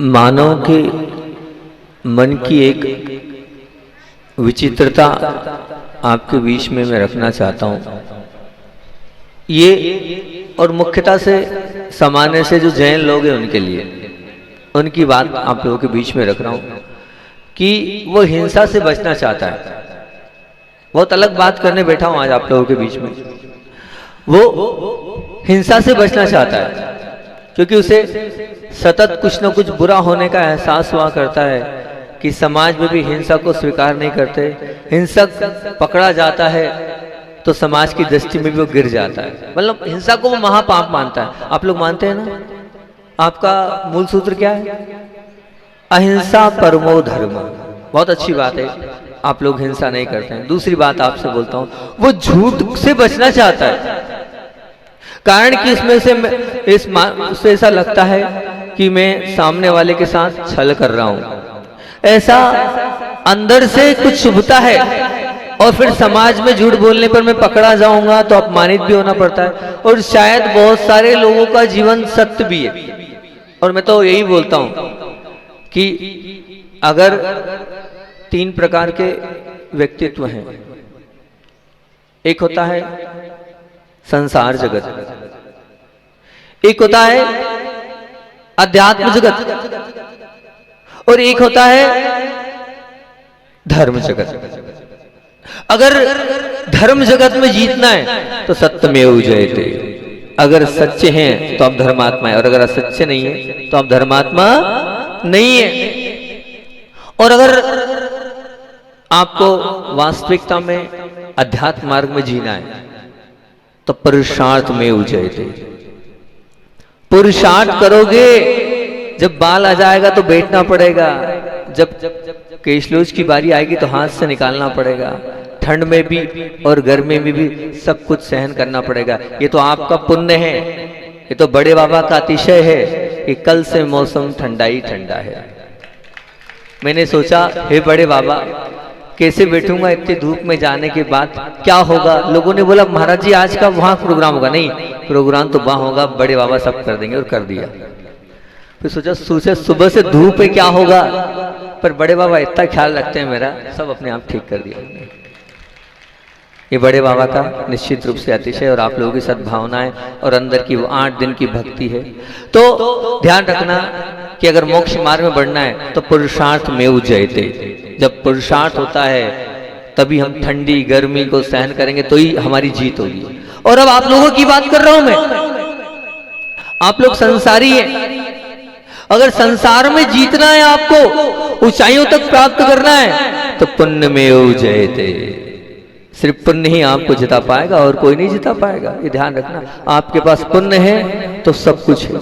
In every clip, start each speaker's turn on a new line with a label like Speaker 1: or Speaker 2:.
Speaker 1: मानव के मन की एक विचित्रता आपके बीच में मैं रखना चाहता हूँ। ये और मुख्यतः से सामान्य से जो जैन लोग हैं उनके लिए, उनकी बात आप लोगों के बीच में रख रहा हूँ कि वो हिंसा से बचना चाहता है। बहुत अलग बात करने बैठा हूँ आज आप लोगों के बीच में। वो हिंसा से बचना चाहता है क्योंकि उसे सतत कुछ न कुछ बुरा होने का एहसास हुआ करता है कि समाज में भी हिंसा को स्वीकार नहीं करते। हिंसक पकड़ा जाता है तो समाज की दृष्टि में भी वो गिर जाता है, मतलब हिंसा को वो महापाप मानता है। आप लोग मानते हैं ना? आपका मूल सूत्र क्या है? अहिंसा परमो धर्म। बहुत अच्छी बात है, आप लोग हिंसा नहीं करते हैं। दूसरी बात आपसे बोलता हूं, वो झूठ से बचना चाहता है। कारण कि इसमें से उससे ऐसा लगता है कि मैं सामने वाले के साथ छल कर रहा हूं, ऐसा अंदर से कुछ शुभता है। और फिर समाज में झूठ बोलने पर मैं पकड़ा जाऊंगा तो अपमानित भी होना पड़ता है। और शायद बहुत सारे लोगों का जीवन सत्य भी है। और मैं तो यही बोलता हूं कि अगर 3 प्रकार के व्यक्तित्व हैं, एक होता है संसार जगत, एक होता है अध्यात्म जगत, और एक होता है धर्म जगत। अगर धर्म जगत में जीतना है तो सत्यमेव जयते। अगर सच्चे हैं तो आप धर्मात्मा है, और अगर सच्चे नहीं है तो आप धर्मात्मा नहीं है। और अगर आपको वास्तविकता में अध्यात्म मार्ग में जीना है तो पुरुषार्थ में जयते। पुरुषार्थ करोगे, जब बाल आ जाएगा तो बैठना पड़ेगा, जब केशलोच की बारी आएगी तो हाथ से निकालना पड़ेगा, ठंड में भी और गर्मी में भी सब कुछ सहन करना पड़ेगा। ये तो आपका पुण्य है, ये तो बड़े बाबा का अतिशय है कि कल से मौसम ठंडा ही ठंडा है। मैंने सोचा, हे बड़े बाबा, कैसे बैठूंगा इतनी धूप में जाने के बाद, क्या होगा? लोगों ने बोला महाराज जी आज का वहां प्रोग्राम होगा। नहीं, प्रोग्राम तो वहां होगा, बड़े बाबा सब कर देंगे। और कर दिया। फिर सोचा सुबह से धूप है, क्या होगा? पर बड़े बाबा इतना ख्याल रखते हैं मेरा, सब अपने आप ठीक कर दिया। ये बड़े बाबा का निश्चित रूप से अतिशय और आप लोगों की सद्भावनाएं और अंदर की वो 8 दिन की भक्ति है। तो ध्यान रखना कि अगर मोक्ष मार्ग में बढ़ना है तो पुरुषार्थ में जयते। जब पुरुषार्थ होता है तभी हम ठंडी गर्मी को सहन करेंगे, तो ही हमारी जीत होगी। और अब आप लोगों की बात कर रहा हूं मैं, आप लोग संसारी हैं। अगर संसार में जीतना है, आपको ऊंचाइयों तक प्राप्त करना है तो पुण्य में जयते। सिर्फ पुण्य ही आपको जिता पाएगा और कोई नहीं जिता पाएगा। ये ध्यान रखना, आपके पास पुण्य है तो सब कुछ है।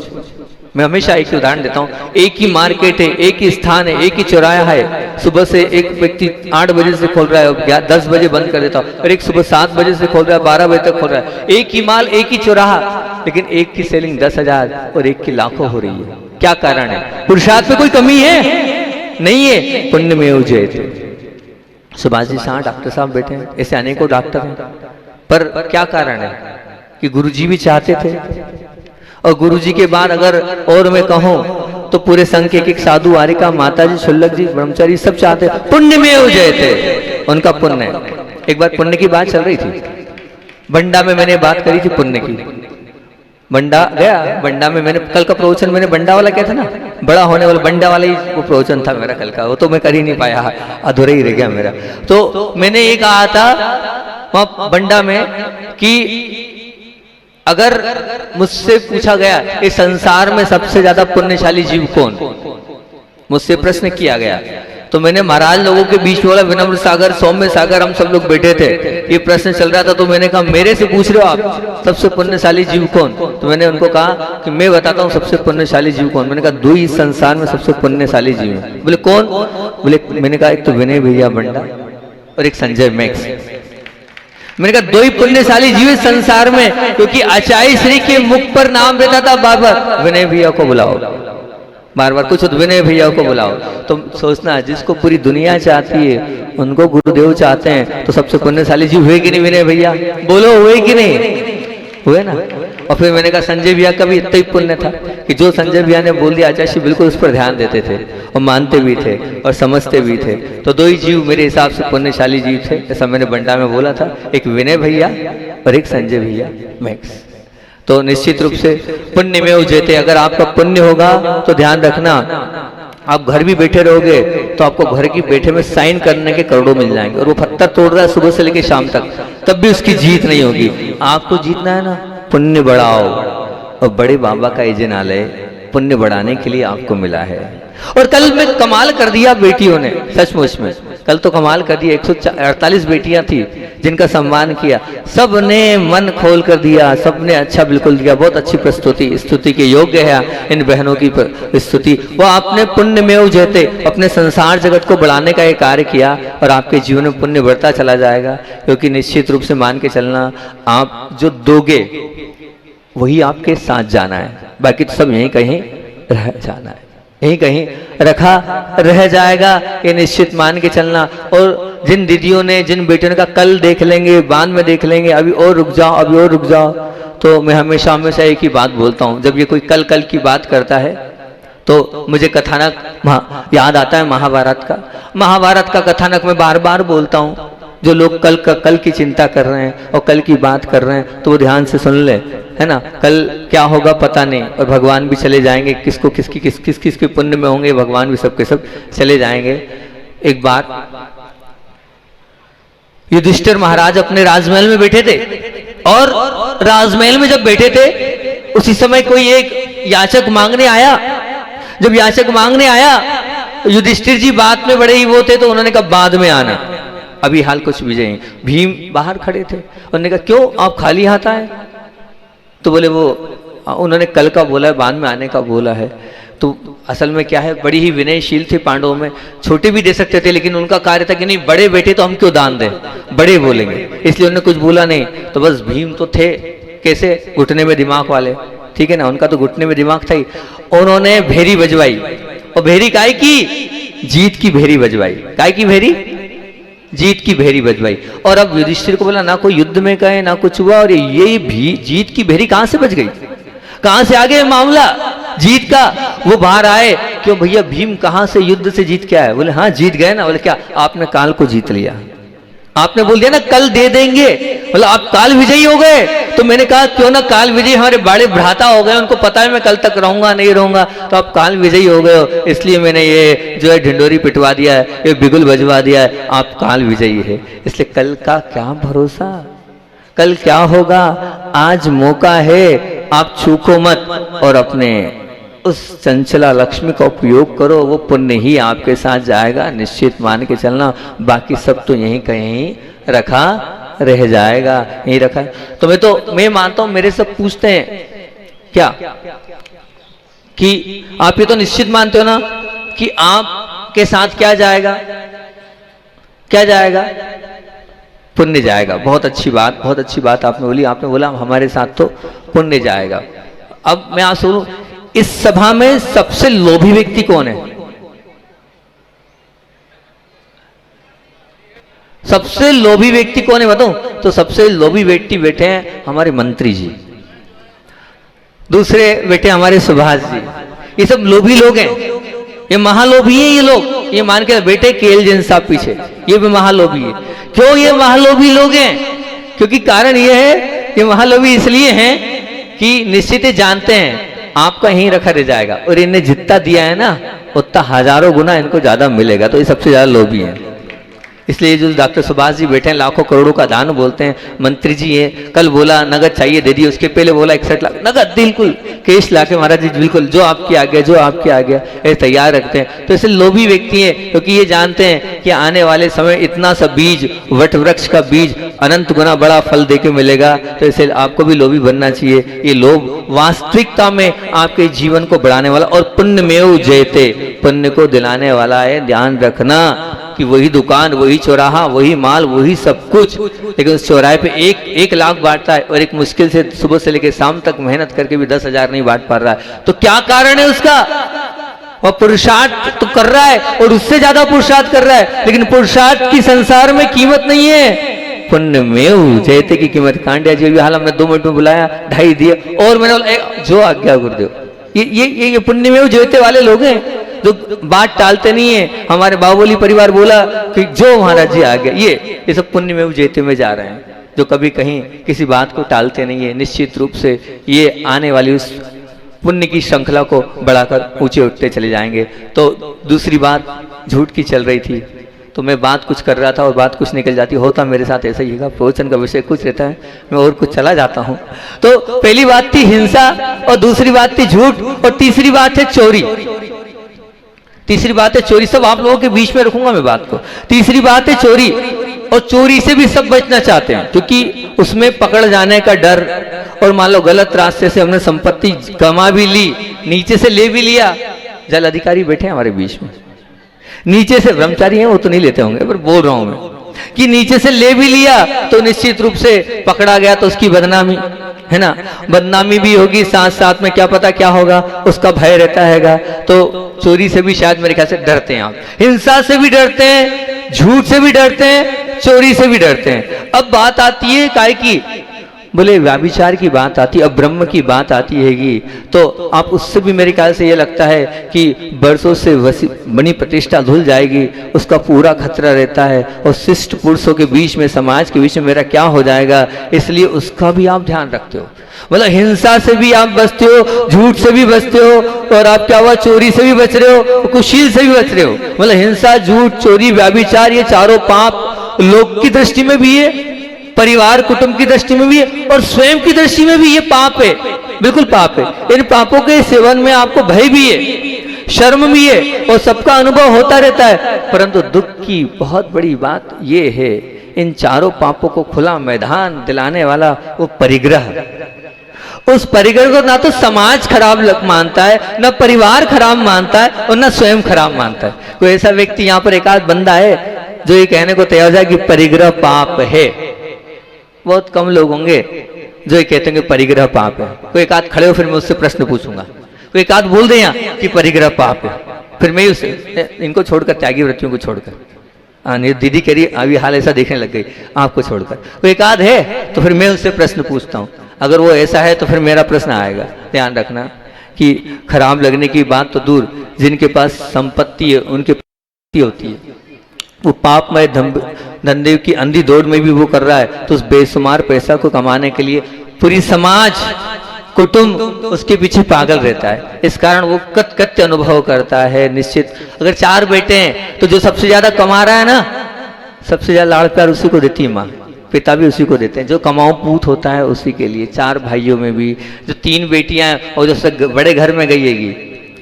Speaker 1: मैं हमेशा एक उदाहरण देता हूँ। एक ही मार्केट है, एक ही स्थान है, एक ही चौराहा है। सुबह से एक व्यक्ति 8 बजे से खोल रहा है, 10 बजे बंद कर देता है, और एक सुबह 7 बजे से खोल रहा है, 12 बजे तक खोल रहा है। एक ही माल, एक ही चौराहा, लेकिन एक की सेलिंग 10,000 और एक की लाखों हो रही है। क्या कारण है? पुरुषार्थ में कोई कमी है? नहीं है। पुण्य में जयते। सुभाष जी साहब डॉक्टर साहब बैठे हैं, ऐसे अनेकों डॉक्टर हैं, पर क्या कारण है कि गुरुजी भी चाहते थे। और गुरुजी के बाद अगर और मैं कहूं तो पूरे संघ के एक साधु आरिका, माता जी, शुल्लक जी, ब्रह्मचारी सब चाहते पुण्य में जयते। उनका पुण्य है। एक बार पुण्य की बात चल रही थी, बंडा में मैंने बात करी थी पुण्य की। बंडा गया, बंडा में मैंने कल का प्रवचन, मैंने बंडा वाला क्या था ना, बड़ा होने वाला बंडा वाला ही वो प्रवचन था मेरा कल का। वो तो मैं कर ही नहीं पाया, अधूरा ही रह गया मेरा। तो मैंने ये कहा था वहां बंडा में कि अगर मुझसे पूछा गया इस संसार में सबसे ज्यादा पुण्यशाली जीव कौन, मुझसे प्रश्न किया गया, तो मैंने महाराज लोगों के बीच में बोला, विनम्र सागर, सौम्य सागर, हम सब लोग बैठे थे, ये प्रश्न चल रहा था। तो मैंने कहा मेरे से पूछ रहे हो आप सबसे पुण्यशाली जीव कौन? तो मैंने उनको कहा कि मैं बताता हूँ सबसे पुण्यशाली जीव कौन। मैंने कहा 2 ही संसार में सबसे पुण्यशाली जीव है। बोले कौन? बोले, मैंने कहा एक तो विनय भैया बंडा और एक संजय मैक्स। मैंने कहा 2 ही पुण्यशाली जीव संसार में, क्योंकि अचाई श्री के मुख पर नाम रहता था बार बार, विनय भैया को बुलाओ, बार बार कुछ विनय भैया को बुलाओ। तो सोचना, जिसको पूरी दुनिया चाहती है उनको गुरुदेव चाहते हैं, तो सबसे पुण्यशाली जीव हुए कि नहीं विनय भैया? बोलो हुए कि नहीं? हुए ना। और फिर मैंने कहा संजय भैया का भी इतना ही पुण्य था कि जो संजय भैया ने बोल दिया आचार्य जी बिल्कुल उस पर ध्यान देते थे और मानते भी थे और समझते भी थे। तो दो ही जीव मेरे हिसाब से पुण्यशाली जीव थे, ऐसा मैंने बंटा में बोला था, एक विनय भैया और एक संजय भैया मैक्स। तो निश्चित रूप से पुण्य में उजेते, अगर आपका पुण्य होगा तो ध्यान रखना आप घर भी बैठे रहोगे तो आपको घर की बैठे में साइन करने के करोड़ों मिल जाएंगे, और वो पत्थर तोड़ रहा है सुबह से लेकर शाम तक तब भी उसकी जीत नहीं होगी। आपको जीतना है ना, पुण्य बढ़ाओ। और बड़े बाबा का यजनालय पुण्य बढ़ाने के लिए आपको मिला है। और कल में कमाल कर दिया बेटियों ने, सचमुच में कल तो कमाल कर दिया। 148 बेटियां थी जिनका सम्मान किया, सब ने मन खोल कर दिया, सब ने अच्छा बिल्कुल दिया। बहुत अच्छी प्रस्तुति, स्तुति के योग्य है इन बहनों की स्तुति। वो आपने पुण्य में उजैते अपने संसार जगत को बढ़ाने का ये कार्य किया और आपके जीवन में पुण्य बढ़ता चला जाएगा। क्योंकि निश्चित रूप से मान के चलना, आप जो दोगे वही आपके साथ जाना है, बाकी तो सब यहीं कहीं रह जाना है, यहीं कहीं रखा रह जाएगा, ये निश्चित मान के चलना। और जिन दीदियों ने, जिन बेटियों ने कहा कल देख लेंगे, बाद में देख लेंगे, अभी और रुक जाओ, अभी और रुक जाओ, तो मैं हमेशा हमेशा एक ही बात बोलता हूँ, जब ये कोई कल कल की बात करता है तो मुझे कथानक याद आता है महाभारत का। महाभारत का कथानक मैं बार बार बोलता हूँ। जो लोग कल की चिंता कर रहे हैं और कल की बात कर रहे हैं तो वो ध्यान से सुन ले, है ना। कल क्या होगा पता नहीं, और भगवान भी चले जाएंगे, किसको किसके पुण्य में होंगे भगवान भी सबके सब चले जाएंगे। एक बार युधिष्ठिर महाराज अपने राजमहल में बैठे थे, और राजमहल में जब बैठे थे उसी समय कोई एक याचक मांगने आया। जब याचक मांगने आया, युधिष्ठिर जी बात में बड़े ही वो थे, तो उन्होंने कहा बाद में आना, अभी हाल कुछ भी नहीं। भीम बाहर खड़े थे, उन्होंने कहा क्यों आप खाली हाथ आए? तो बोले वो उन्होंने कल का बोला है, बाद में आने का बोला है। तो असल में क्या है, बड़ी ही विनयशील थे पांडवों में, छोटे भी दे सकते थे, लेकिन उनका कार्य था कि नहीं बड़े बेटे तो हम क्यों दान दें, बड़े बोलेंगे, इसलिए उन्होंने कुछ बोला नहीं। तो बस भीम तो थे कैसे, घुटने में दिमाग वाले, ठीक है ना, उनका तो घुटने में दिमाग था ही। उन्होंने भेरी बजवाई, और भेरी काय की, जीत की भेरी बजवाई। काय की भेरी, जीत की भेरी बजवाई। और अब युधिष्ठिर को बोला ना कोई युद्ध में गए ना कुछ हुआ, और ये भी जीत की भेरी कहां से बज गई, कहां से आ गया मामला जीत का। वो बाहर आए, क्यों भैया भीम कहां से युद्ध से जीत के आए? बोले हाँ जीत गए ना। बोले क्या आपने काल को जीत लिया, आपने बोल दिया ना कल दे देंगे, बोले आप काल विजयी हो गए। तो मैंने कहा क्यों ना काल विजयी, हमारे बड़े भ्राता हो गए, उनको पता है मैं कल तक रहूंगा नहीं रहूंगा, तो आप काल विजयी हो गए हो, इसलिए मैंने ये जो है ढिंडोरी पिटवा दिया है, ये बिगुल बजवा दिया है, आप काल विजयी है। इसलिए कल का क्या भरोसा, कल क्या होगा, आज मौका है, आप चूको मत और अपने उस चंचला लक्ष्मी का उपयोग करो, वो पुण्य ही आपके साथ जाएगा, निश्चित मान के चलना। बाकी सब तो यहीं कहीं रखा रह जाएगा, यहीं रखा है। तो मैं मानता हूं, मेरे सब पूछते हैं क्या कि आप ये तो निश्चित मानते हो ना कि आपके साथ क्या जाएगा, क्या जाएगा, पुण्य जाएगा। बहुत अच्छी बात, बहुत अच्छी बात आपने बोली। आपने बोला हमारे साथ तो पुण्य जाएगा। अब मैं आप सुनूं, इस सभा में सबसे लोभी व्यक्ति कौन है? सबसे लोभी व्यक्ति कौन है बताऊं? तो सबसे लोभी व्यक्ति बैठे हैं हमारे मंत्री जी, दूसरे बैठे हमारे सुभाष जी। ये सब लोभी लोग हैं, ये महालोभी है ये लोग। ये मान के बैठे केएल जैन साहब पीछे, ये भी महालोभी है। क्यों ये महालोभी लोग हैं? क्योंकि कारण ये है, ये महालोभी इसलिए हैं कि निश्चित जानते हैं आपका यहीं रखा रह जाएगा, और इन्हें जितना दिया है ना उतना हजारों गुना इनको ज्यादा मिलेगा, तो ये सबसे ज्यादा लोभी हैं। इसलिए जो डॉक्टर सुभाष जी बैठे हैं, लाखों करोड़ों का दान बोलते हैं, मंत्री जी है, कल बोला नगद चाहिए दे दिए, उसके पहले बोला 61 लाख नगद, बिल्कुल कैश लाके महाराज जी बिल्कुल जो आपकी आ गया, जो आपकी आ गया, ये तैयार रखते हैं। तो ऐसे लोभी व्यक्ति हैं, क्योंकि ये जानते हैं कि आने वाले समय इतना सा बीज, वट वृक्ष का बीज अनंत गुना बड़ा फल देके मिलेगा। तो ऐसे आपको भी लोभी बनना चाहिए। ये लोभ वास्तविकता में आपके जीवन को बढ़ाने वाला और पुण्यमेव जयते, पुण्य को दिलाने वाला है। ध्यान रखना कि वही दुकान, वही चौराहा, वही माल, वही सब कुछ, लेकिन उस चौराहे पे एक लाख बांटता है, और एक मुश्किल से सुबह से लेकर शाम तक मेहनत करके भी 10,000 नहीं बांट पा रहा है। तो क्या कारण है उसका? वह पुरुषार्थ तो कर रहा है और उससे ज्यादा पुरुषार्थ कर रहा है, लेकिन पुरुषार्थ की संसार में कीमत नहीं है। पुण्य में जयते की कीमत। कांडिया जी भी हाल हमने 2 मिनट में बुलाया, ढाई दिए और मैंने बोला जो आज्ञा गुरुदेव। ये पुण्य में जयते वाले लोग हैं जो बात टालते नहीं है। हमारे बाहुबली परिवार बोला कि जो महाराज जी आ गए, ये सब पुण्य में जयते में जा रहे हैं, जो कभी कहीं किसी बात को टालते नहीं है। निश्चित रूप से ये आने वाली उस पुण्य की श्रृंखला को बढ़ाकर ऊंचे उठते चले जाएंगे। तो दूसरी बात झूठ की चल रही थी, तो मैं बात कुछ कर रहा था और बात कुछ निकल जाती। होता मेरे साथ ऐसा ही है, प्रवचन का विषय कुछ रहता है, मैं और कुछ चला जाता हूँ। तो पहली बात थी हिंसा, और दूसरी बात थी झूठ, और तीसरी बात है चोरी। तीसरी बात है चोरी। सब आप लोगों के बीच में रखूंगा मैं बात को। तीसरी बात है चोरी, और चोरी से भी सब बचना चाहते हैं, क्योंकि उसमें पकड़ जाने का डर, और मान लो गलत रास्ते से हमने संपत्ति कमा भी ली, नीचे से ले भी लिया। जल अधिकारी बैठे हैं हमारे बीच में, नीचे से ब्रह्मचारी हैं, वो तो नहीं लेते होंगे, पर बोल रहा हूं मैं कि नीचे से ले भी लिया तो निश्चित रूप से पकड़ा गया तो उसकी बदनामी है ना, बदनामी भी होगी, साथ साथ में क्या पता क्या होगा, उसका भय रहता हैगा। तो चोरी से भी शायद मेरे ख्याल से डरते हैं आप, हिंसा से भी डरते हैं, झूठ से भी डरते हैं, चोरी से भी डरते हैं। अब बात आती है काय की, बोले व्याभिचार की बात आती, अब ब्रह्म की बात आती हैगी, तो आप उससे भी मेरे ख्याल से ये लगता है कि वर्षों से बनी प्रतिष्ठा धुल जाएगी, उसका पूरा खतरा रहता है, और शिष्ट पुरुषों के बीच में, समाज के बीच में मेरा क्या हो जाएगा, इसलिए उसका भी आप ध्यान रखते हो। मतलब हिंसा से भी आप बचते हो, झूठ से भी बचते हो, और आप क्या हुआ चोरी से भी बच रहे हो, कुशील से भी बच रहे हो। मतलब हिंसा, झूठ, चोरी, व्याभिचार, ये चारों पाप लोक की दृष्टि में भी है, परिवार कुटुंब की दृष्टि में भी है, और स्वयं की दृष्टि में भी ये पाप है, बिल्कुल पाप है। इन पापों के सेवन में आपको भय भी है, शर्म भी है, और सबका अनुभव होता रहता है। परंतु दुख की बहुत बड़ी बात ये है, इन चारों पापों को खुला मैदान दिलाने वाला वो परिग्रह, उस परिग्रह को ना तो समाज खराब मानता है, ना परिवार खराब मानता है, और ना स्वयं खराब मानता है। कोई ऐसा व्यक्ति यहाँ पर एक आध बंदा है जो ये कहने को तैयार है कि परिग्रह पाप है? बहुत कम लोग होंगे जो ये कहते हैं कि परिग्रह पाप है। कोई एक आध खड़े हो, फिर मैं उससे प्रश्न पूछूंगा। कोई एक आध बोल दे यहाँ कि परिग्रह पाप है, फिर मैं उससे, इनको छोड़कर, त्यागी वृत्तियों को छोड़कर, नहीं दीदी कह रही अभी हाल ऐसा देखने लग गई आपको छोड़कर, कोई एक आध है तो फिर मैं उससे प्रश्न पूछता हूँ। अगर वो ऐसा है तो फिर मेरा प्रश्न आएगा। ध्यान रखना कि खराब लगने की बात तो दूर, जिनके पास संपत्ति है उनके होती है, वो पापमय धंधे की अंधी दौड़ में भी वो कर रहा है, तो उस बेशुमार पैसा को कमाने के लिए पूरी समाज, कुटुंब उसके पीछे पागल रहता है। इस कारण वो कत्य अनुभव करता है। निश्चित अगर 4 बेटे हैं तो जो सबसे ज्यादा कमा रहा है ना, सबसे ज्यादा लाड़ प्यार उसी को देती है माँ, पिता भी उसी को देते हैं। जो कमाऊ पूत होता है उसी के लिए। 4 भाइयों में भी जो 3 बेटियां हैं और जो बड़े घर में गई हैगी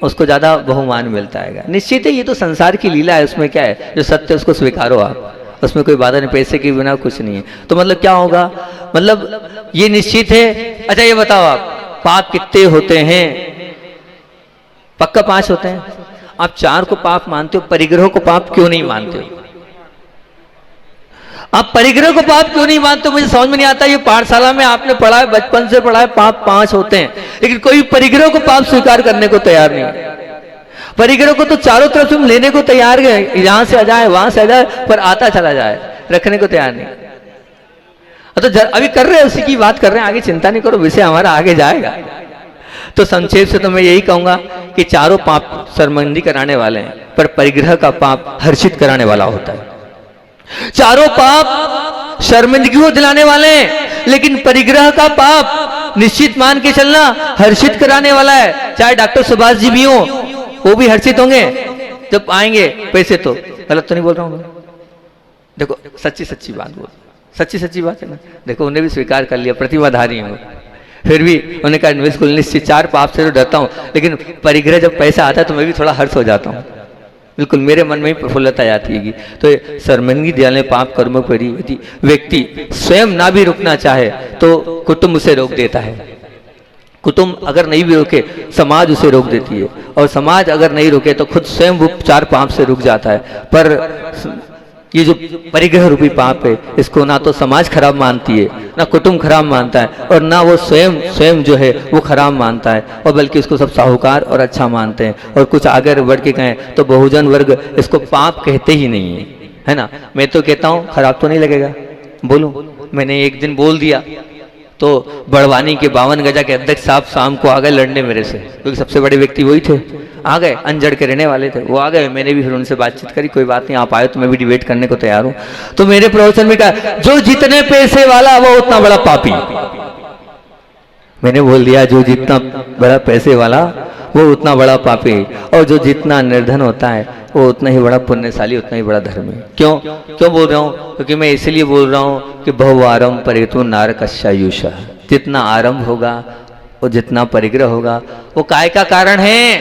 Speaker 1: उसको ज्यादा बहुमान मिलता है। निश्चित है, ये तो संसार की लीला है, उसमें क्या है, जो सत्य उसको स्वीकारो आप, उसमें कोई बाधा नहीं, पैसे के बिना कुछ नहीं है। तो मतलब क्या होगा, मतलब ये निश्चित है। अच्छा ये बताओ आप, पाप कितने होते हैं? पक्का 5 होते हैं। आप 4 को पाप मानते हो, परिग्रह को पाप क्यों नहीं मानते हो? आप परिग्रह को पाप क्यों नहीं मानते हो? मुझे समझ में नहीं आता। ये पाठशाला में आपने पढ़ा है, बचपन से पढ़ा है, पाप 5 होते हैं, लेकिन कोई परिग्रह को पाप स्वीकार करने को तैयार नहीं है। परिग्रह को तो चारों तरफ से लेने को तैयार है, यहां से आ जाए वहां से आ जाए, पर आता चला जाए, रखने को तैयार नहीं। तो अभी कर रहे हैं, उसी की बात कर रहे हैं, आगे चिंता नहीं करो, विषय हमारा आगे जाएगा। तो संक्षेप से तो मैं यही कहूंगा कि चारों पाप शर्मिंदगी कराने वाले हैं, पर परिग्रह का पाप हर्षित कराने वाला होता है। चारों पाप शर्मिंदगी को दिलाने वाले हैं, लेकिन परिग्रह का पाप निश्चित मान के चलना हर्षित कराने वाला है। चाहे डॉक्टर सुभाष जी भी हो, वो भी हर्षित होंगे जब आएंगे पैसे। तो गलत तो नहीं बोल रहा हूं? देखो सच्ची सच्ची बात बोल, सच्ची सच्ची बात है ना। देखो उन्हें भी स्वीकार कर लिया, प्रतिभाधारी हूँ, फिर भी उन्होंने कहा बिल्कुल निश्चित 4 पाप से तो डरता हूँ, लेकिन परिग्रह जब पैसा आता है तो मैं भी थोड़ा हर्ष हो जाता हूँ, बिल्कुल मेरे मन में ही प्रफुल्लता आती है। तो शर्मिंदगी दिलाने पाप कर्मों पर यदि व्यक्ति स्वयं ना भी रुकना चाहे तो कुटुंब उसे रोक देता है। कुटुंब अगर नहीं भी रोके, समाज उसे रोक देती है, और समाज अगर नहीं रोके तो खुद स्वयं वो 4 पाप से रुक जाता है। पर ये जो परिग्रह रूपी पाप है, इसको ना तो समाज खराब मानती है, ना कुटुंब खराब मानता है, और ना वो स्वयं जो है वो खराब मानता है, और बल्कि उसको सब साहूकार और अच्छा मानते हैं। और कुछ आगे बढ़ के कहें तो बहुजन वर्ग इसको पाप कहते ही नहीं है, है ना। मैं तो कहता हूँ खराब तो नहीं लगेगा, बोलूं? मैंने एक दिन बोल दिया तो बड़वानी के 52 गजा के अध्यक्ष साहब शाम को आ गए लड़ने मेरे से, क्योंकि सबसे बड़े व्यक्ति वही थे। आ गए, अंजड़ के रहने वाले थे, वो आ गए। मैंने भी फिर उनसे बातचीत करी, कोई बात नहीं आप आए तो मैं भी डिबेट करने को तैयार हूं। तो मेरे प्रवचन में कहा जो जितने पैसे वाला वो उतना बड़ा पापी। मैंने बोल दिया जो जितना बड़ा पैसे वाला वो उतना बड़ा पापी, और जो जितना निर्धन होता है वो उतना ही बड़ा पुण्यशाली, उतना ही बड़ा धर्मी। क्यों क्यों बोल रहा हूँ? क्योंकि मैं इसलिए बोल रहा हूँ कि बहुआरंभ परेतु नारकस्यायुषा, जितना आरंभ होगा और जितना परिग्रह होगा वो काय का कारण है?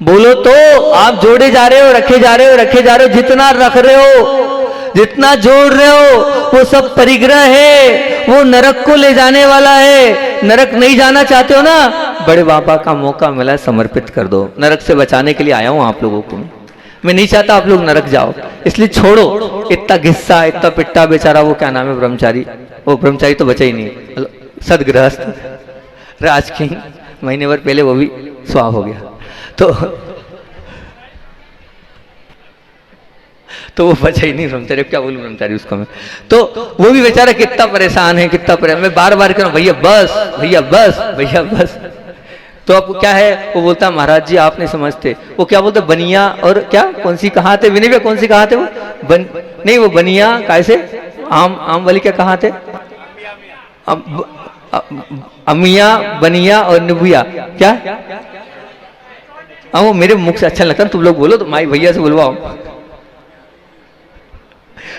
Speaker 1: बोलो तो। आप जोड़े जा रहे हो, रखे जा रहे हो, रखे जा रहे हो, जितना रख रहे हो, जितना जोड़ रहे हो वो सब परिग्रह है, वो नरक को ले जाने वाला है। नरक नहीं जाना चाहते हो ना, बड़े बाबा का मौका मिला है, समर्पित कर दो। नरक से बचाने के लिए आया हूं आप लोगों को। मैं नहीं चाहता आप लोग नरक जाओ, इसलिए छोड़ो इतना गुस्सा, इतना पिट्टा बेचारा, वो क्या नाम है ब्रह्मचारी, वो ब्रह्मचारी तो बचा ही नहीं, सदगृहस्थ राज किंग, महीने भर पहले वो भी स्वाह हो गया। तो वो बचा ही नहीं ब्रह्मचारी, क्या बोलूं ब्रह्मचारी उसको मैं। तो वो भी बेचारा कितना परेशान है, कितना परेशान। मैं बार बार कह रहा हूं भैया बस, भैया बस, भैया बस। तो अब क्या है, वो बोलता महाराज जी आप नहीं समझते। वो क्या बोलते, बनिया और क्या कौन सी कहा थे विनय भैया, कौन सी कहा थे वो नहीं वो बनिया कैसे आम वाली क्या कहा थे, अमिया बनिया और निबुया क्या। वो मेरे मुख से अच्छा लगता है, तुम लोग बोलो तो माई भैया से बुलवाओ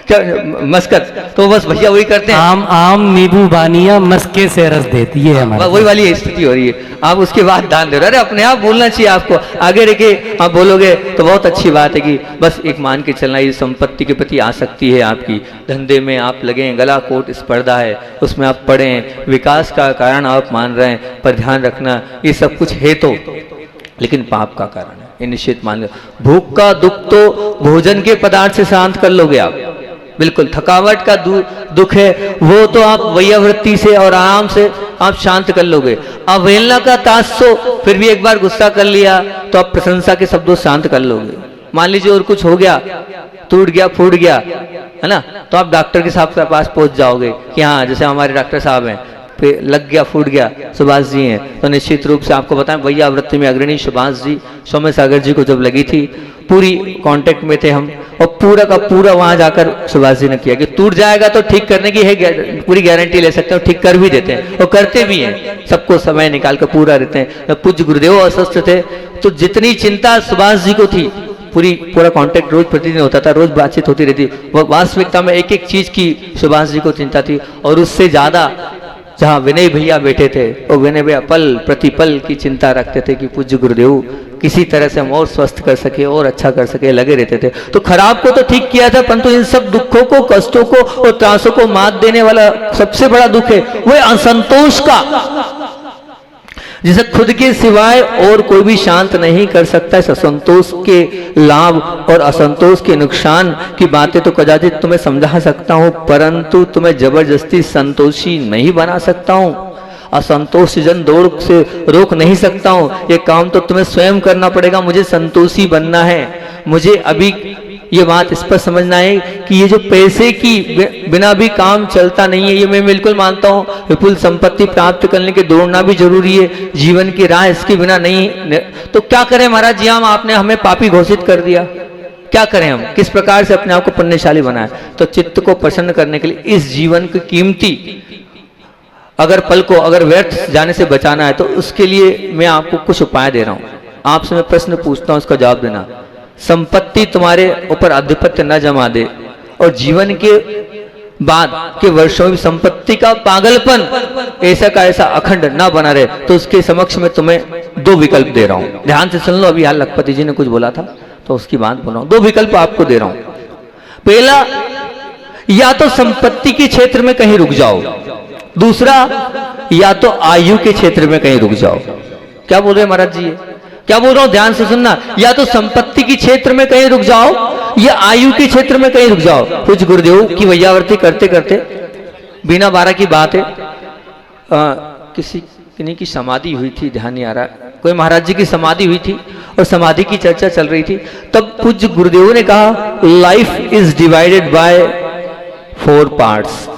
Speaker 1: क्या मस्कत। तो बस भैया वही करते हैं, आम आम नींबू बानिया मस्के से रस देती है हमारी, वही वाली स्थिति हो रही है। आप उसके बाद दान दे रहे, अरे अपने आप बोलना चाहिए आपको, आगे रह के आप बोलोगे तो बहुत अच्छी बात है कि बस एक मान के चलना, ये संपत्ति के प्रति आसक्ति है आपकी, धंधे में आप लगे, गला कोट स्पर्धा है उसमें आप पढ़े, विकास का कारण आप मान रहे हैं, पर ध्यान रखना ये सब कुछ है तो, लेकिन पाप का कारण है, ये निश्चित मान लो। भूख का दुख तो भोजन के पदार्थ से शांत कर लोगे आप, बिल्कुल। थकावट का दुख है वो तो आप वैयावृत्ति से और आराम से आप शांत कर लोगे। अवहेलना का तासो, फिर भी एक बार गुस्सा कर लिया तो आप प्रशंसा के शब्दों शांत कर लोगे। मान लीजिए और कुछ हो गया, टूट गया, फूट गया, है ना, तो आप डॉक्टर के साहब के पास पहुंच जाओगे कि हाँ जैसे हमारे डॉक्टर साहब हैं, फिर लग गया, फूट गया, सुभाष जी हैं, तो निश्चित रूप से आपको बताएं वैयावृत्ति में अग्रणी सुभाष जी, सौम्य सागर जी को जब लगी थी पूरी कांटेक्ट में थे हम, और पूरा का पूरा वहां जाकर सुभाष जी ने किया कि टूट जाएगा तो ठीक करने की है, पूरी गारंटी ले सकते हैं, ठीक कर भी देते हैं और करते भी हैं, सबको समय निकाल कर पूरा रहते हैं। जब पूज्य गुरुदेव अस्वस्थ थे तो जितनी चिंता सुभाष जी को थी, पूरा कांटेक्ट रोज प्रतिदिन होता था, रोज बातचीत होती रहती, वो वास्तविकता में एक एक चीज की सुभाष जी को चिंता थी। और उससे ज्यादा जहाँ विनय भैया बैठे थे, और विनय भैया पल प्रतिपल की चिंता रखते थे कि पूज्य गुरुदेव किसी तरह से हम और स्वस्थ कर सके और अच्छा कर सके, लगे रहते थे। तो खराब को तो ठीक किया था, परंतु इन सब दुखों को, कष्टों को और त्रासों को मात देने वाला सबसे बड़ा दुख है वो है असंतोष का, जिसे खुद के सिवाय और कोई भी शांत नहीं कर सकता। इस असंतोष के लाभ और असंतोष के नुकसान की बातें तो कदाचित तुम्हें समझा सकता हूं, परंतु तुम्हें जबरदस्ती संतोषी नहीं बना सकता हूं, असंतोष जन दौड़ से रोक नहीं सकता हूं। ये काम तो तुम्हें स्वयं करना पड़ेगा। मुझे संतोषी बनना है, मुझे अभी ये बात स्पष्ट समझना है कि ये जो पैसे की बिना भी काम चलता नहीं है, ये मैं बिल्कुल मानता हूँ। विपुल संपत्ति प्राप्त करने के दौड़ना भी जरूरी है, जीवन की राह इसके बिना नहीं। तो क्या करें महाराज जी, हम आपने हमें पापी घोषित कर दिया, क्या करें हम, किस प्रकार से अपने आप को पुण्यशाली बनाए। तो चित्त को प्रसन्न करने के लिए इस जीवन की कीमती अगर पल को अगर व्यर्थ जाने से बचाना है, तो उसके लिए मैं आपको कुछ उपाय दे रहा हूँ। आपसे मैं प्रश्न पूछता हूँ, उसका जवाब देना। संपत्ति तुम्हारे ऊपर आधिपत्य न जमा दे और जीवन के बाद के वर्षों में संपत्ति का पागलपन ऐसा का ऐसा अखंड ना बना रहे, तो उसके समक्ष में तुम्हें दो विकल्प दे रहा हूं। ध्यान से सुन लो, अभी हाल लखपति जी ने कुछ बोला था तो उसकी बात बोल रहा हूं। दो विकल्प आपको दे रहा हूं। पहला, या तो संपत्ति के क्षेत्र में कहीं रुक जाओ, दूसरा या तो आयु के क्षेत्र में कहीं रुक जाओ। क्या बोल रहे हैं महाराज जी, क्या बोल रहा हूं, ध्यान से सुनना। या तो संपत्ति के क्षेत्र में कहीं रुक जाओ या आयु के क्षेत्र में कहीं रुक जाओ। कुछ गुरुदेव की वैयावर्ती करते करते बिना 12 की बात है, किन्हीं की समाधि हुई थी, ध्यान नहीं आ रहा, कोई महाराज जी की समाधि हुई थी और समाधि की चर्चा चल रही थी। तब पूज्य गुरुदेव ने कहा, life is divided by 4 parts,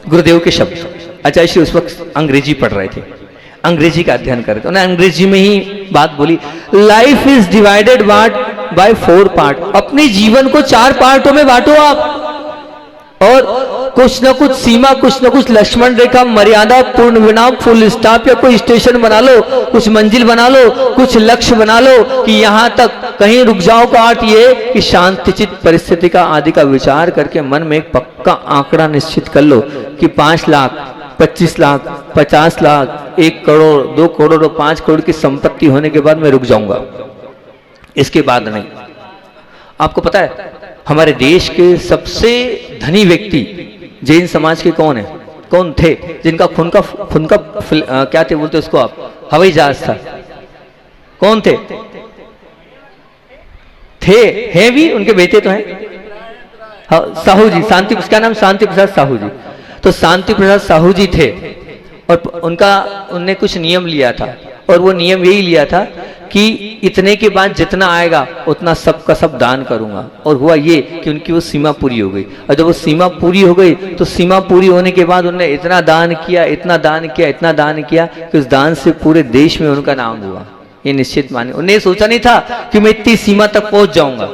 Speaker 1: गुरुदेव के शब्द। आचार्य श्री उस वक्त अंग्रेजी पढ़ रहे थे, अंग्रेजी का अध्ययन कर रहे थे, उन्होंने अंग्रेजी में ही बात बोली, life is divided by 4 part. अपने जीवन को 4 पार्टों में बांटो आप, और कुछ न कुछ सीमा, कुछ न कुछ लक्ष्मण रेखा, मर्यादा, पूर्ण विराम, फुल स्टॉप, या कोई स्टेशन बना लो, कुछ मंजिल बना लो, कुछ लक्ष्य बना लो कि यहां तक कहीं रुक जाओ। का अर्थ ये कि शांतिचित परिस्थिति का आदि का विचार करके मन में एक पक्का आंकड़ा निश्चित कर लो कि 5 लाख, 25 लाख, 50 लाख, 1 करोड़, 2 करोड़ और 5 करोड़ की संपत्ति होने के बाद मैं रुक जाऊंगा, इसके बाद नहीं। आपको पता है हमारे देश के सबसे धनी व्यक्ति जैन समाज के कौन है, कौन थे, जिनका खून का क्या थे बोलते उसको आप, हवाई जहाज था, कौन थे? हैं भी, उनके बेटे तो हैं, हाँ, साहू जी, शांति, उसका नाम शांति प्रसाद साहू जी। तो शांति प्रसाद साहू जी थे, और उनने कुछ नियम लिया था, और वो नियम यही लिया था कि इतने के बाद जितना आएगा उतना सब का सब दान करूंगा। और हुआ ये कि उनकी वो सीमा पूरी हो गई, और जब वो सीमा पूरी हो गई तो सीमा पूरी होने के बाद उन्होंने इतना दान किया, इतना दान किया, इतना दान किया कि उस दान से पूरे देश में उनका नाम हुआ। ये निश्चित माने, उन्हें सोचा नहीं था कि मैं इतनी सीमा तक पहुंच जाऊंगा,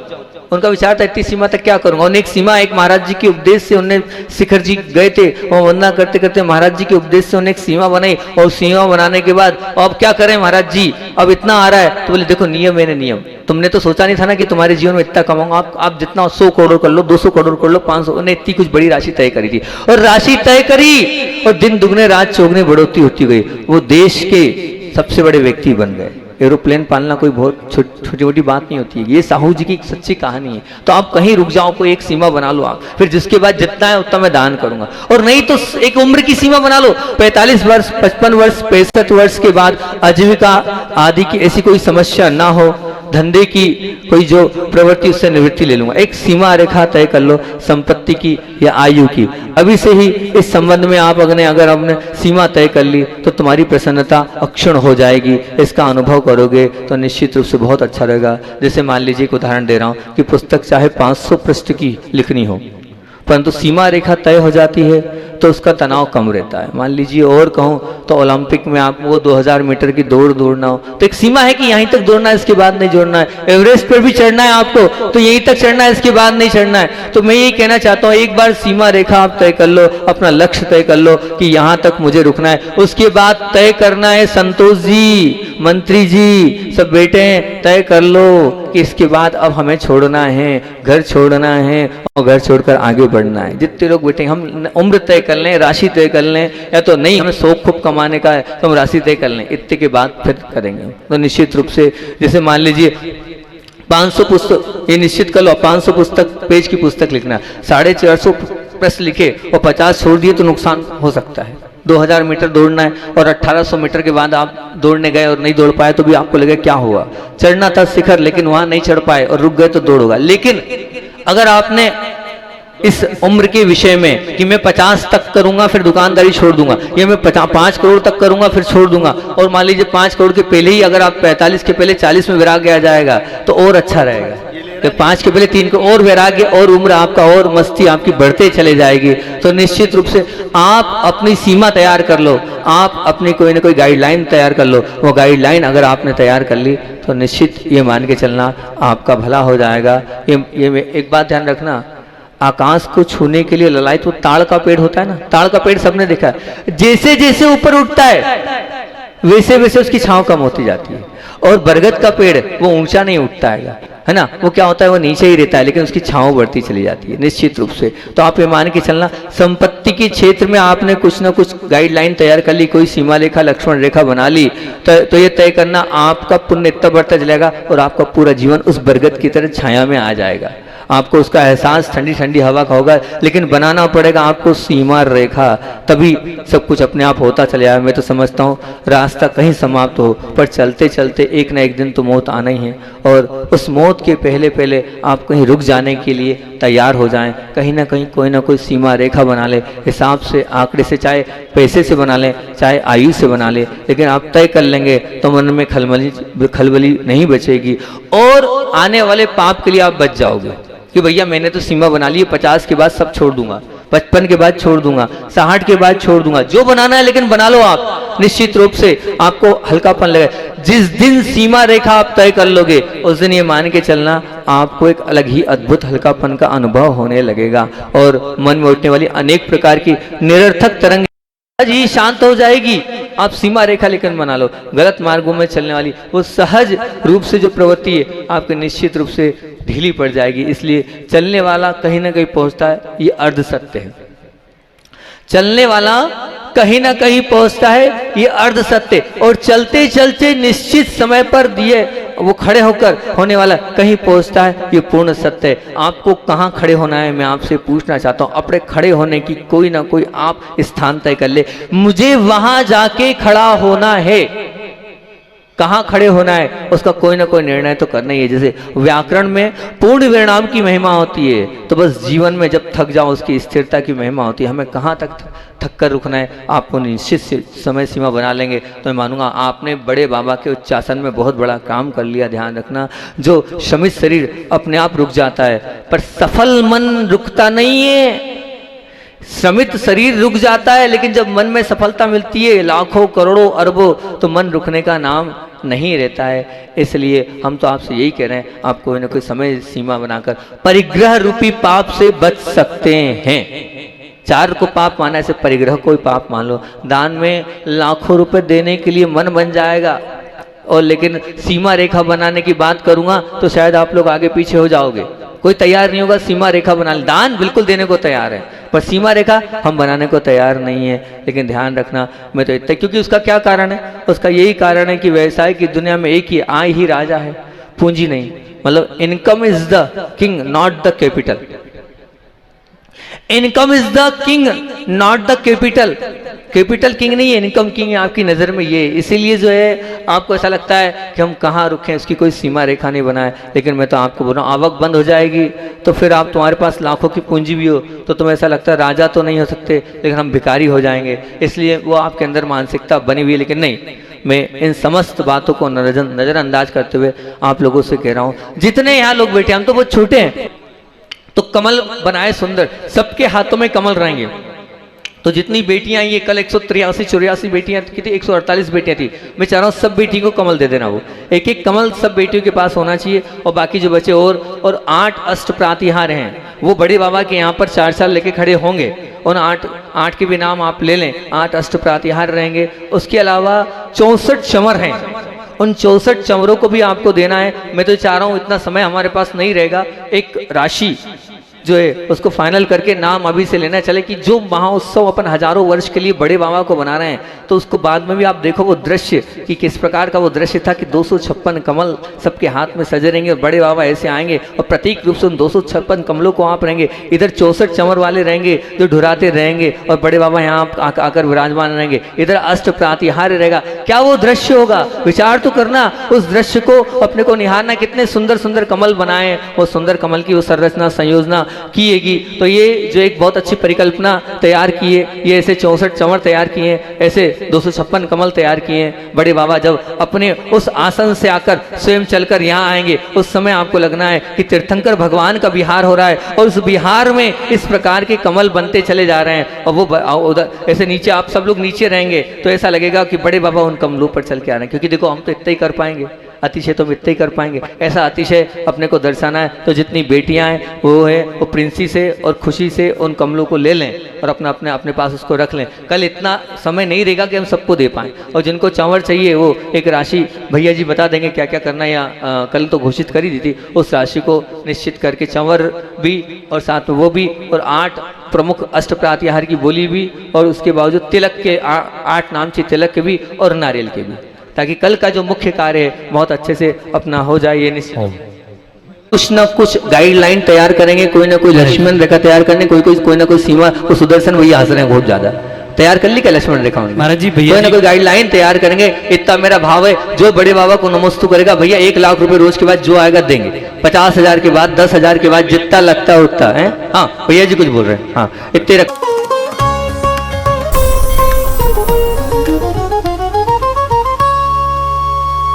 Speaker 1: उनका विचार था इतनी सीमा तक क्या करूंगा। उन्हें एक सीमा, एक महाराज जी के उपदेश से उन्हें, शिखर जी गए थे और वंदना करते करते महाराज जी के उपदेश से उन्हें एक सीमा बनाई, और सीमा बनाने के बाद अब क्या करें महाराज जी, अब इतना आ रहा है, तो बोले देखो नियम मैंने नियम, तुमने तो सोचा नहीं था ना कि तुम्हारे जीवन में इतना कमाऊंगा, आप जितना 100 करोड़ कर लो, 200 करोड़ कर लो, 500, उन्हें इतनी कुछ बड़ी राशि तय करी थी, और राशि तय करी और दिन दुगने रात चौगुने बढ़ोतरी होती गई, वो देश के सबसे बड़े व्यक्ति बन गए। एरोप्लेन पालना कोई बहुत छोटी मोटी बात नहीं होती है, ये साहू जी की सच्ची कहानी है। तो आप कहीं रुक जाओ, कोई एक सीमा बना लो आप, फिर जिसके बाद जितना है उतना मैं दान करूंगा, और नहीं तो एक उम्र की सीमा बना लो, 45 वर्ष, 55 वर्ष, 65 वर्ष के बाद आजीविका आदि की ऐसी कोई समस्या ना हो, धंधे की कोई जो प्रवृत्ति, उससे निवृत्ति ले लूंगा। एक सीमा रेखा तय कर लो संपत्ति की या आयु की। अभी से ही इस संबंध में आप अगर आपने सीमा तय कर ली तो तुम्हारी प्रसन्नता अक्षुण्ण हो जाएगी, इसका अनुभव करोगे तो निश्चित रूप से बहुत अच्छा रहेगा। जैसे मान लीजिए एक उदाहरण दे रहा हूं कि पुस्तक चाहे 500 पृष्ठ की लिखनी हो, परंतु सीमा रेखा तय हो जाती है तो उसका तनाव कम रहता है। मान लीजिए और कहूँ तो ओलंपिक में आपको 2000 मीटर की दौड़ दौड़ना हो तो एक सीमा है कि यहीं तक दौड़ना है, इसके बाद नहीं दौड़ना है। एवरेस्ट पर भी चढ़ना है आपको तो यहीं तक चढ़ना है, इसके बाद नहीं चढ़ना है। तो मैं यही कहना चाहता हूँ, एक बार सीमा रेखा आप तय कर लो, अपना लक्ष्य तय कर लो कि यहाँ तक मुझे रुकना है। उसके बाद तय करना है, संतोष जी, मंत्री जी, सब बेटे हैं, तय कर लो कि इसके बाद अब हमें छोड़ना है, घर छोड़ना है और घर छोड़कर आगे बढ़ना है। जितने लोग बैठे, हम उम्र तय कर लें, राशि तय कर लें, या तो नहीं हमें शौक खूब कमाने का है तो हम राशि तय कर लें, इतने के बाद फिर करेंगे। तो निश्चित रूप से जैसे मान लीजिए 500 पुस्तक, ये निश्चित कर लो 500 पुस्तक पेज की पुस्तक लिखना, 450 प्रश्न लिखे और 50 छोड़ दिए तो नुकसान हो सकता है। 2000 मीटर दौड़ना है और 1800 मीटर के बाद आप दौड़ने गए और नहीं दौड़ पाए तो भी आपको लगे क्या हुआ, चढ़ना था शिखर लेकिन वहां नहीं चढ़ पाए और रुक गए तो दौड़ होगा। लेकिन अगर आपने इस उम्र के विषय में कि मैं 50 तक करूंगा फिर दुकानदारी छोड़ दूंगा, या मैं 5 करोड़ तक करूंगा फिर छोड़ दूंगा, और मान लीजिए 5 करोड़ के पहले ही अगर आप 45 के पहले 40 में वैराग्य आ जाएगा तो और अच्छा रहेगा। तो 5 के पहले 3 को और वैराग्य और उम्र आपका और मस्ती आपकी बढ़ते चले जाएगी। तो निश्चित रूप से आप अपनी सीमा तैयार कर लो, आप अपनी कोई ना कोई गाइडलाइन तैयार कर लो। वो गाइडलाइन अगर आपने तैयार कर ली तो निश्चित ये मान के चलना आपका भला हो जाएगा। ये एक बात ध्यान रखना, आकाश को छूने के लिए ललायत वो ताड़ का पेड़ होता है ना, ताड़ का पेड़ सबने देखा है, जैसे जैसे ऊपर उठता है वैसे वैसे उसकी छांव कम होती जाती है। और बरगद का पेड़ वो ऊंचा नहीं उठता है ना, वो क्या होता है, वो नीचे ही रहता है लेकिन उसकी छांव बढ़ती चली जाती है निश्चित रूप से। तो आप ये मान के चलना, संपत्ति के क्षेत्र में आपने कुछ ना कुछ गाइडलाइन तैयार कर ली, कोई सीमा रेखा, लक्ष्मण रेखा बना ली, तो ये तय करना आपका पुण्य इतना बढ़ता चलेगा और आपका पूरा जीवन उस बरगद की तरह छाया में आ जाएगा। आपको उसका एहसास ठंडी ठंडी हवा का होगा, लेकिन बनाना पड़ेगा आपको सीमा रेखा, तभी सब कुछ अपने आप होता चले आए। मैं तो समझता हूँ रास्ता कहीं समाप्त हो, पर चलते चलते एक ना एक दिन तो मौत आना ही है, और उस मौत के पहले पहले आप कहीं रुक जाने के लिए तैयार हो जाएं। कहीं ना कहीं कोई ना कोई सीमा रेखा बना ले, हिसाब से, आंकड़े से, चाहे पैसे से बना ले, चाहे आयु से बना ले, लेकिन आप तय कर लेंगे तो मन में खलबली नहीं बचेगी और आने वाले पाप के लिए आप बच जाओगे कि भैया मैंने तो सीमा बना ली है, 50 के बाद सब छोड़ दूंगा, 55 के बाद छोड़ दूंगा, 60 के बाद छोड़ दूंगा, जो बनाना है लेकिन बना लो आप, निश्चित रूप से आपको हल्कापन लगेगा। जिस दिन सीमा रेखा आप तय कर लोगे उस दिन ये मान के चलना आपको एक अलग ही अद्भुत हल्कापन का अनुभव होने लगेगा और मन में उठने वाली अनेक प्रकार की निरर्थक तरंग जी शांत हो जाएगी। आप सीमा रेखा लेकर बना लो। गलत मार्गों में चलने वाली वो सहज रूप से जो प्रवृत्ति है आपके निश्चित रूप से ढीली पड़ जाएगी। इसलिए चलने वाला कहीं ना कहीं पहुंचता है, ये अर्ध सत्य है। चलने वाला कहीं ना कहीं पहुंचता है, ये अर्ध सत्य। और चलते चलते निश्चित समय पर दिए वो खड़े होकर होने वाला कहीं पहुंचता है, ये पूर्ण सत्य है। आपको कहाँ खड़े होना है मैं आपसे पूछना चाहता हूँ। अपने खड़े होने की कोई ना कोई आप स्थान तय कर ले, मुझे वहां जाके खड़ा होना है। कहाँ खड़े होना है उसका कोई ना कोई निर्णय तो करना ही है। जैसे व्याकरण में पूर्ण विराम की महिमा होती है, तो बस जीवन में जब थक जाओ उसकी स्थिरता की महिमा होती है। हमें कहाँ तक थक कर रुकना है, आपको निश्चित समय सीमा बना लेंगे तो मैं मानूंगा आपने बड़े बाबा के उच्चासन में बहुत बड़ा काम कर लिया। ध्यान रखना, जो श्रमित शरीर अपने आप रुक जाता है पर सफल मन रुकता नहीं है। श्रमित शरीर रुक जाता है लेकिन जब मन में सफलता मिलती है लाखों करोड़ों अरबों, तो मन रुकने का नाम नहीं रहता है। इसलिए हम तो आपसे यही कह रहे हैं, आप कोई ना कोई समय सीमा बनाकर परिग्रह रूपी पाप से बच सकते हैं। 4 को पाप माना, ऐसे परिग्रह कोई पाप मान लो। दान में लाखों रुपए देने के लिए मन बन जाएगा, और लेकिन सीमा रेखा बनाने की बात करूंगा तो शायद आप लोग आगे पीछे हो जाओगे। कोई तैयार नहीं होगा सीमा रेखा बना। दान बिल्कुल देने को तैयार है पर सीमा रेखा हम बनाने को तैयार नहीं है। लेकिन ध्यान रखना, मैं तो इतना, क्योंकि उसका क्या कारण है? उसका यही कारण है कि व्यवसाय की दुनिया में एक ही आय ही राजा है, पूंजी नहीं। मतलब income is the king not the capital. Income is the king not the capital. Capital king नहीं है, इनकम किंग है आपकी नजर में ये। इसीलिए जो है आपको ऐसा लगता है कि हम कहाँ रुकें, उसकी कोई सीमा रेखा नहीं बनाए। लेकिन मैं तो आपको बोल रहा हूँ, आवक बंद हो जाएगी तो फिर आप, तुम्हारे पास लाखों की पूंजी भी हो तो तुम्हें ऐसा लगता है राजा तो नहीं हो सकते लेकिन हम भिखारी हो जाएंगे। इसलिए वो आपके अंदर मानसिकता बनी हुई है। लेकिन नहीं, मैं इन समस्त बातों को नजरअंदाज करते हुए आप लोगों से कह रहा हूँ, जितने यहाँ लोग बैठे, हम तो बहुत छोटे हैं, तो कमल बनाए सुंदर, सबके हाथों में कमल रहेंगे। तो जितनी बेटियां आई, ये कल 183-84 बेटियां कितनी, 148 बेटियां थी। मैं चाह रहा हूँ सब बेटी को कमल दे देना। वो एक एक कमल सब बेटियों के पास होना चाहिए। और बाकी जो बच्चे और 8 अष्ट प्रातिहार हैं, वो बड़े बाबा के यहाँ पर 4 लेके खड़े होंगे। उन 8 के भी नाम आप ले लें, 8 अष्ट प्रातिहार रहेंगे। उसके अलावा 64 चंवर हैं, उन 64 चंवरों को भी आपको देना है। मैं तो चाह रहा हूँ, इतना समय हमारे पास नहीं रहेगा, एक राशि जो है उसको फाइनल करके नाम अभी से लेना चले कि जो महाउत्सव अपन हजारों वर्ष के लिए बड़े बाबा को बना रहे हैं, तो उसको बाद में भी आप देखो वो दृश्य कि किस प्रकार का वो दृश्य था कि 256 कमल सबके हाथ में सजे रहेंगे और बड़े बाबा ऐसे आएंगे और प्रतीक रूप से उन 256 कमलों को आप रहेंगे। इधर 64 चंवर वाले रहेंगे जो ढुराते रहेंगे और बड़े बाबा यहाँ आकर विराजमान रहेंगे। इधर अष्ट प्रातिहार रहेगा। क्या वो दृश्य होगा? विचार तो करना, उस दृश्य को अपने को निहारना। कितने सुंदर सुंदर कमल बनाए, वो सुंदर कमल की वो संरचना संयोजना किएगी। तो ये जो एक बहुत अच्छी परिकल्पना तैयार की है, ये ऐसे 64 चंवर तैयार किए हैं, ऐसे 256 कमल तैयार किए हैं। बड़े बाबा जब अपने उस आसन से आकर स्वयं चलकर यहाँ आएंगे, उस समय आपको लगना है कि तीर्थंकर भगवान का विहार हो रहा है और उस विहार में इस प्रकार के कमल बनते चले जा रहे हैं। और वो उधर ऐसे नीचे, आप सब लोग नीचे रहेंगे तो ऐसा लगेगा कि बड़े बाबा उन कमलों पर चल के आ रहे हैं। क्योंकि देखो, हम तो इतना ही कर पाएंगे, अतिशय तो इतना ही कर पाएंगे। ऐसा अतिशय अपने को दर्शाना है तो जितनी बेटियां हैं वो है वो प्रिंसी से और खुशी से उन कमलों को ले लें और अपने पास उसको रख लें। कल इतना समय नहीं रहेगा कि हम सबको दे पाएं। और जिनको चावल चाहिए वो एक राशि भैया जी बता देंगे क्या क्या करना है, या कल तो घोषित कर ही दी थी। उस राशि को निश्चित करके चावल भी और साथ में वो भी, और 8 प्रमुख अष्ट प्रातिहार की बोली भी, और उसके बावजूद तिलक के 8 नामची तिलक के भी और नारियल के भी, ताकि कल का जो मुख्य कार्य है बहुत अच्छे से अपना हो जाए। ये निश्चित कुछ ना कुछ गाइडलाइन तैयार करेंगे, कोई ना कोई लक्ष्मण रेखा तैयार करने, कोई ना कोई सीमा। वो सुदर्शन भैया हंस रहे हैं बहुत ज्यादा, तैयार कर ली क्या लक्ष्मण रेखा?
Speaker 2: महाराज जी भैया
Speaker 1: कोई ना कोई गाइडलाइन तैयार करेंगे। इतना मेरा भाव है, जो बड़े बाबा को नमस्तु करेगा भैया 1 लाख रुपए रोज के बाद जो आएगा देंगे, 50,000 के बाद, 10,000 के बाद, जितना लगता है उतना है। हाँ भैया जी कुछ बोल रहे हैं, हाँ इतने